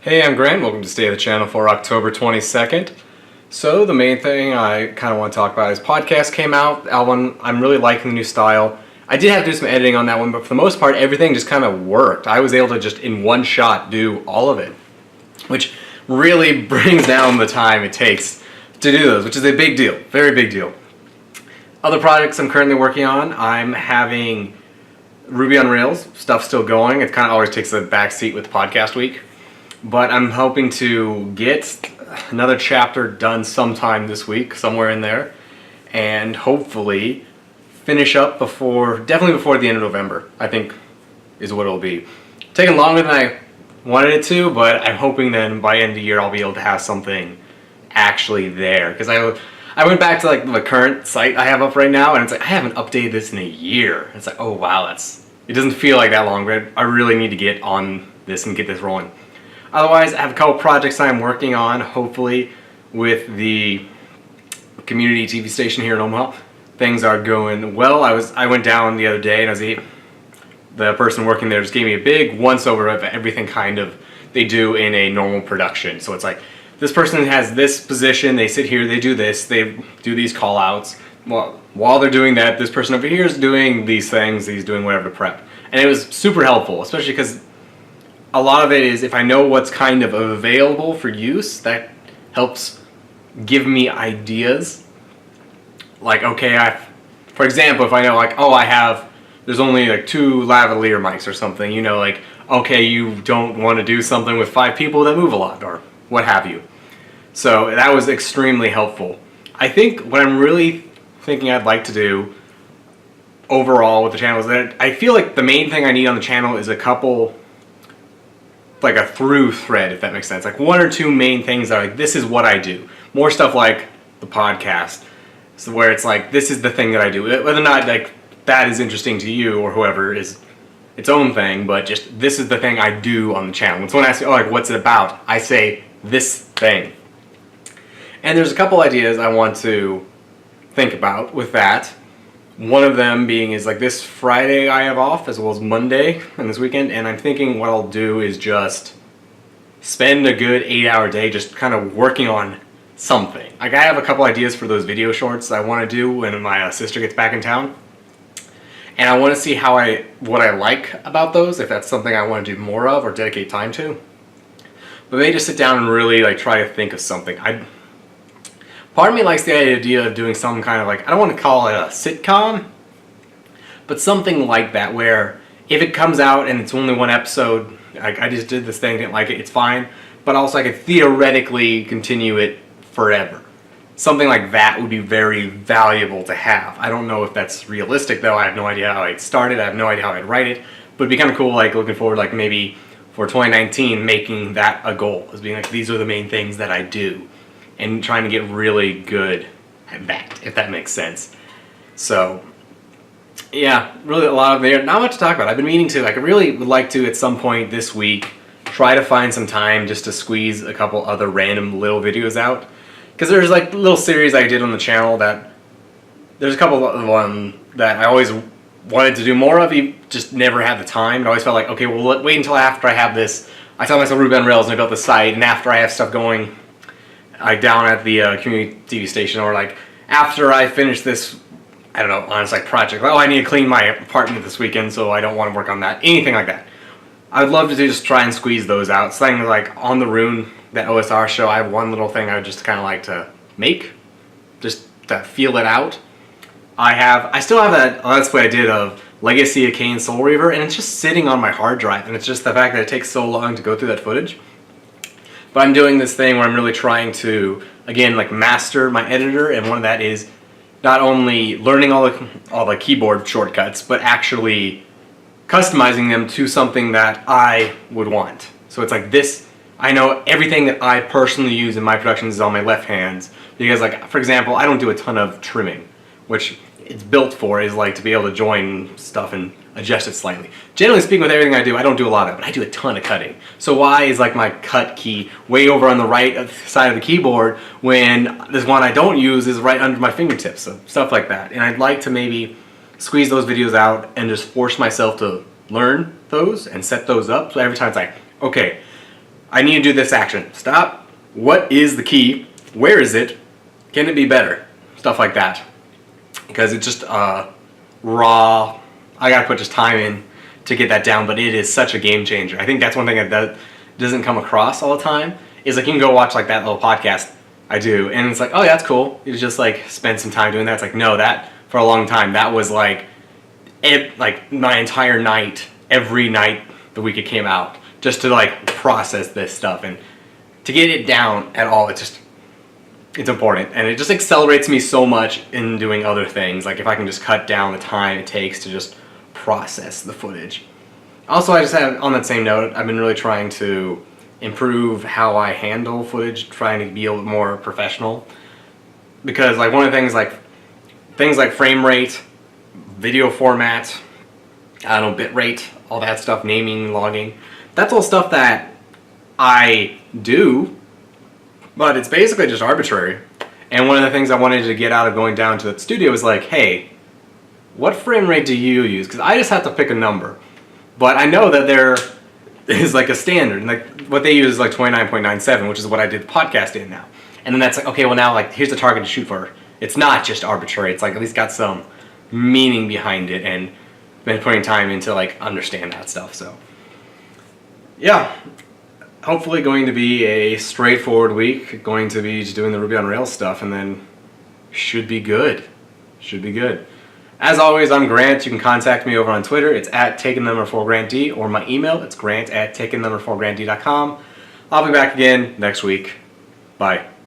Hey, I'm Grant. Welcome to Stay of the Channel for October 22nd. So the main thing I kind of want to talk about is podcast came out. Album, I'm really liking the new style. I did have to do some editing on that one, but for the most part, everything just kind of worked. I was able to just in one shot do all of it, which really brings down the time it takes to do those, which is a big deal, very big deal. Other projects I'm currently working on, I'm having Ruby on Rails stuff still going. It kind of always takes a back seat with podcast week. But I'm hoping to get another chapter done sometime this week, somewhere in there, and hopefully finish up definitely before the end of November, I think is what it'll be. Taking longer than I wanted it to, but I'm hoping then by end of the year I'll be able to have something actually there. Because I went back to like the current site I have up right now, and it's like I haven't updated this in a year. It's like, oh wow, it doesn't feel like that long, but I really need to get on this and get this rolling. Otherwise, I have a couple projects I'm working on, hopefully, with the community TV station here in Omaha. Things are going well. I went down the other day, and the person working there just gave me a big once-over of everything kind of they do in a normal production. So it's like, this person has this position, they sit here, they do this, they do these call-outs. Well, while they're doing that, this person over here is doing these things, he's doing whatever to prep. And it was super helpful, especially because a lot of it is if I know what's kind of available for use, that helps give me ideas. Like, okay, for example, if I know like, oh, there's only like 2 lavalier mics or something, you know, like, okay, you don't want to do something with 5 people that move a lot or what have you. So that was extremely helpful. I think what I'm really thinking I'd like to do overall with the channel is that I feel like the main thing I need on the channel is like a through thread, if that makes sense. Like 1 or 2 main things that are like, this is what I do. More stuff like the podcast, so where it's like, this is the thing that I do. Whether or not like that is interesting to you or whoever is its own thing, but just this is the thing I do on the channel. When someone asks me, oh, like what's it about? I say this thing. And there's a couple ideas I want to think about with that. One of them being is like this Friday I have off as well as Monday and this weekend, and I'm thinking what I'll do is just spend a good 8-hour day just kind of working on something. Like I have a couple ideas for those video shorts I want to do when my sister gets back in town, and I want to see what I like about those, if that's something I want to do more of or dedicate time to. But maybe just sit down and really like try to think of something. Part of me likes the idea of doing some kind of like, I don't want to call it a sitcom, but something like that where if it comes out and it's only 1 episode, like I just did this thing, didn't like it, it's fine, but also I could theoretically continue it forever. Something like that would be very valuable to have. I don't know if that's realistic though. I have no idea how I'd start it. I have no idea how I'd write it, but it'd be kind of cool, like looking forward, like maybe for 2019, making that a goal, as being like, these are the main things that I do. And trying to get really good at that, if that makes sense. So, yeah, really a lot of there. Not much to talk about. I've been meaning to. I really would like to, at some point this week, try to find some time just to squeeze a couple other random little videos out. Because there's like little series I did on the channel that there's a couple of them that I always wanted to do more of. You just never had the time. I always felt like, okay, well, wait until after I have this. I tell myself Ruby on Rails and I built the site, and after I have stuff going, like down at the community TV station, or like after I finish this, I don't know, honest like project. Oh, I need to clean my apartment this weekend, so I don't want to work on that. Anything like that. I would love to just try and squeeze those out. Something like on the Rune, that OSR show, I have one little thing I would just kind of like to make, just to feel it out. I still have that Let's Play I did of Legacy of Kain Soul Reaver, and it's just sitting on my hard drive, and it's just the fact that it takes so long to go through that footage. But I'm doing this thing where I'm really trying to, again, like master my editor, and one of that is not only learning all the keyboard shortcuts, but actually customizing them to something that I would want. So it's like this, I know everything that I personally use in my productions is on my left hands, because like, for example, I don't do a ton of trimming, which it's built for is like to be able to join stuff and adjust it slightly. Generally speaking, with everything I do, I don't do a lot of it, but I do a ton of cutting. So why is like my cut key way over on the right side of the keyboard when this one I don't use is right under my fingertips? So stuff like that. And I'd like to maybe squeeze those videos out and just force myself to learn those and set those up. So every time it's like, okay, I need to do this action. Stop. What is the key? Where is it? Can it be better? Stuff like that. Because it's just raw. I gotta put just time in to get that down, but it is such a game changer. I think that's one thing that doesn't come across all the time, is like you can go watch like that little podcast I do, and it's like, oh yeah, that's cool. You just like spend some time doing that. It's like, no, that for a long time, that was like my entire night, every night the week it came out, just to like process this stuff and to get it down at all. It's important, and it just accelerates me so much in doing other things. Like if I can just cut down the time it takes to just process the footage. Also, I just have, on that same note, I've been really trying to improve how I handle footage, trying to be a little bit more professional. Because like one of the things like frame rate, video format, I don't know, bit rate, all that stuff, naming, logging, that's all stuff that I do, but it's basically just arbitrary. And one of the things I wanted to get out of going down to the studio was like, hey, what frame rate do you use? Because I just have to pick a number. But I know that there is like a standard, and like what they use is like 29.97, which is what I did the podcast in now. And then that's like, okay, well now like here's the target to shoot for. It's not just arbitrary. It's like at least got some meaning behind it, and been putting time into like understand that stuff. So yeah, hopefully going to be a straightforward week. Going to be just doing the Ruby on Rails stuff, and then should be good. Should be good. As always, I'm Grant. You can contact me over on Twitter. It's at taking4grantd, or my email, it's grant@taking4grantd.com. I'll be back again next week. Bye.